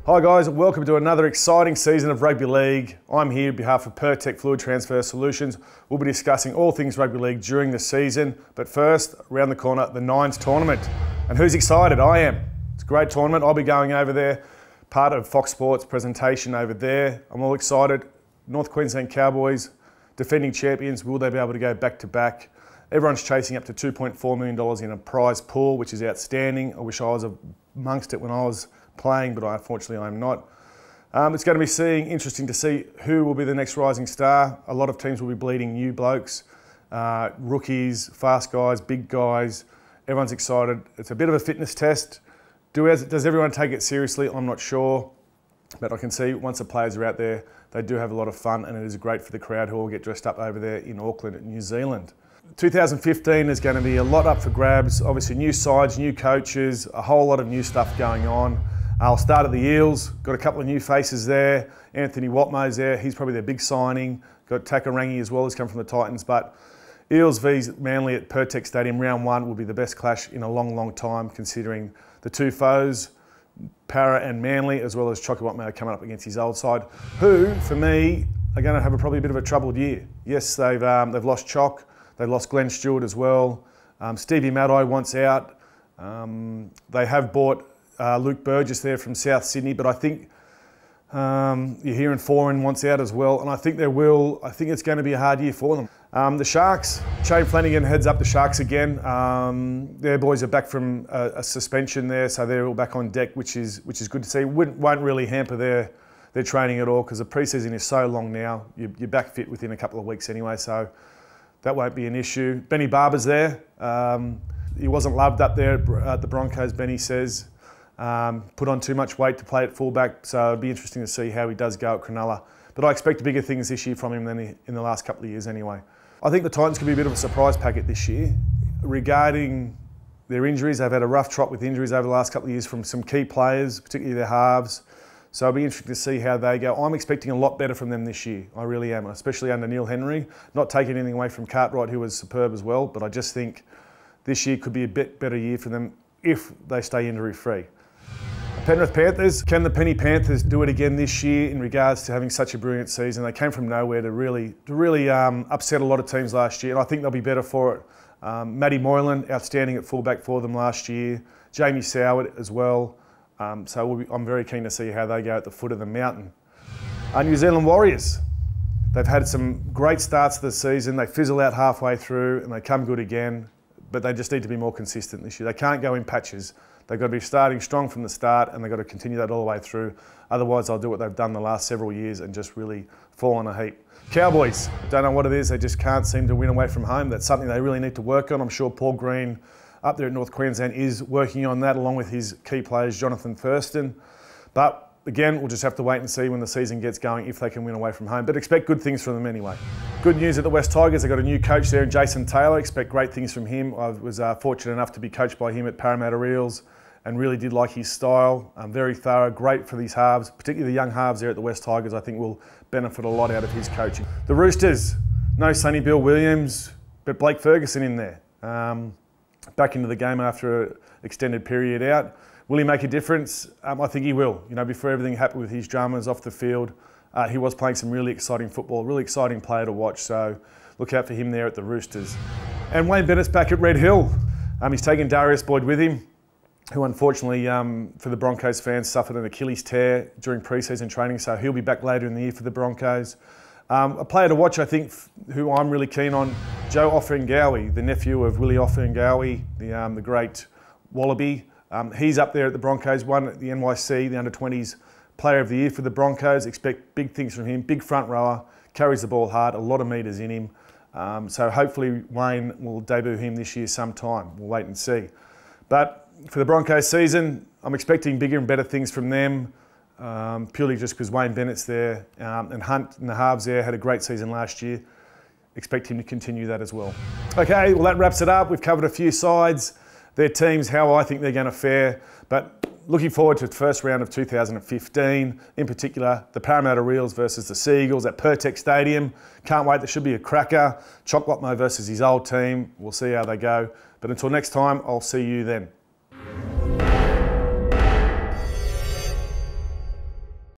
Hi guys, welcome to another exciting season of Rugby League. I'm here on behalf of Pirtek Fluid Transfer Solutions. We'll be discussing all things Rugby League during the season. But first, around the corner, the Nines tournament. And who's excited? I am. It's a great tournament. I'll be going over there, part of Fox Sports presentation over there. I'm all excited. North Queensland Cowboys, defending champions. Will they be able to go back to back? Everyone's chasing up to $2.4 million in a prize pool, which is outstanding. I wish I was amongst it when I was playing, but unfortunately I'm not. It's going to be interesting to see who will be the next rising star. A lot of teams will be bleeding new blokes, rookies, fast guys, big guys. Everyone's excited. It's a bit of a fitness test. Does everyone take it seriously? I'm not sure, but I can see once the players are out there, they do have a lot of fun, and it is great for the crowd who all get dressed up over there in Auckland, New Zealand. 2015 is going to be a lot up for grabs. Obviously new sides, new coaches, a whole lot of new stuff going on. I'll start at the Eels. Got a couple of new faces there. Anthony Watmo's there. He's probably their big signing. Got Takarangi as well, who's come from the Titans. But Eels v Manly at Pirtek Stadium, round one, will be the best clash in a long, long time, considering the two foes, Para and Manly, as well as Chocky Watmo coming up against his old side, who, for me, are going to have probably a bit of a troubled year. Yes, they've lost Chock. They've lost Glenn Stewart as well. Stevie Maddai wants out. They have bought Luke Burgess there from South Sydney, but I think you're hearing Foran wants out as well, and I think it's going to be a hard year for them. The Sharks, Shane Flanagan heads up the Sharks again. Their boys are back from a suspension there, so they're all back on deck, which is good to see. Won't really hamper their training at all, because the preseason is so long now. You're back fit within a couple of weeks anyway, so that won't be an issue. Benny Barber's there. He wasn't loved up there at the Broncos, Benny says. Put on too much weight to play at fullback, so it'll be interesting to see how he does go at Cronulla. But I expect bigger things this year from him than in the last couple of years anyway. I think the Titans could be a bit of a surprise packet this year. Regarding their injuries, they've had a rough trot with injuries over the last couple of years from some key players, particularly their halves. So it'll be interesting to see how they go. I'm expecting a lot better from them this year. I really am, especially under Neil Henry. Not taking anything away from Cartwright, who was superb as well, but I just think this year could be a bit better year for them if they stay injury-free. Penrith Panthers, can the Penny Panthers do it again this year in regards to having such a brilliant season? They came from nowhere to really upset a lot of teams last year, and I think they'll be better for it. Matty Moylan, outstanding at fullback for them last year. Jamie Soward as well. So I'm very keen to see how they go at the foot of the mountain. New Zealand Warriors, they've had some great starts to the season. They fizzle out halfway through and they come good again, but they just need to be more consistent this year. They can't go in patches. They've got to be starting strong from the start, and they've got to continue that all the way through. Otherwise, they'll do what they've done the last several years and just really fall on a heap. Cowboys, don't know what it is. They just can't seem to win away from home. That's something they really need to work on. I'm sure Paul Green up there at North Queensland is working on that, along with his key players, Jonathan Thurston. But again, we'll just have to wait and see when the season gets going if they can win away from home. But expect good things from them anyway. Good news at the West Tigers. They've got a new coach there, Jason Taylor. Expect great things from him. I was fortunate enough to be coached by him at Parramatta Eels, and really did like his style. Very thorough, great for these halves, particularly the young halves there at the West Tigers. I think will benefit a lot out of his coaching. The Roosters, no Sonny Bill Williams, but Blake Ferguson in there. Back into the game after an extended period out. Will he make a difference? I think he will. You know, before everything happened with his dramas off the field, he was playing some really exciting football, really exciting player to watch. So look out for him there at the Roosters. And Wayne Bennett's back at Red Hill. He's taken Darius Boyd with him, who unfortunately, for the Broncos fans, suffered an Achilles tear during pre-season training, so he'll be back later in the year for the Broncos. A player to watch, I think, who I'm really keen on, Joe Offengawi, the nephew of Willie Offengawi, the great Wallaby. He's up there at the Broncos, won at the NYC, the under-20s player of the year for the Broncos. Expect big things from him, big front rower, carries the ball hard, a lot of metres in him. So hopefully Wayne will debut him this year sometime. We'll wait and see. But for the Broncos season, I'm expecting bigger and better things from them, purely just because Wayne Bennett's there, and Hunt and the halves there had a great season last year. Expect him to continue that as well. Okay, well that wraps it up. We've covered a few sides, their teams, how I think they're going to fare, but looking forward to the first round of 2015, in particular the Parramatta Eels versus the Seagulls at Pirtek Stadium. Can't wait, there should be a cracker. Chock Watmo versus his old team. We'll see how they go. But until next time, I'll see you then.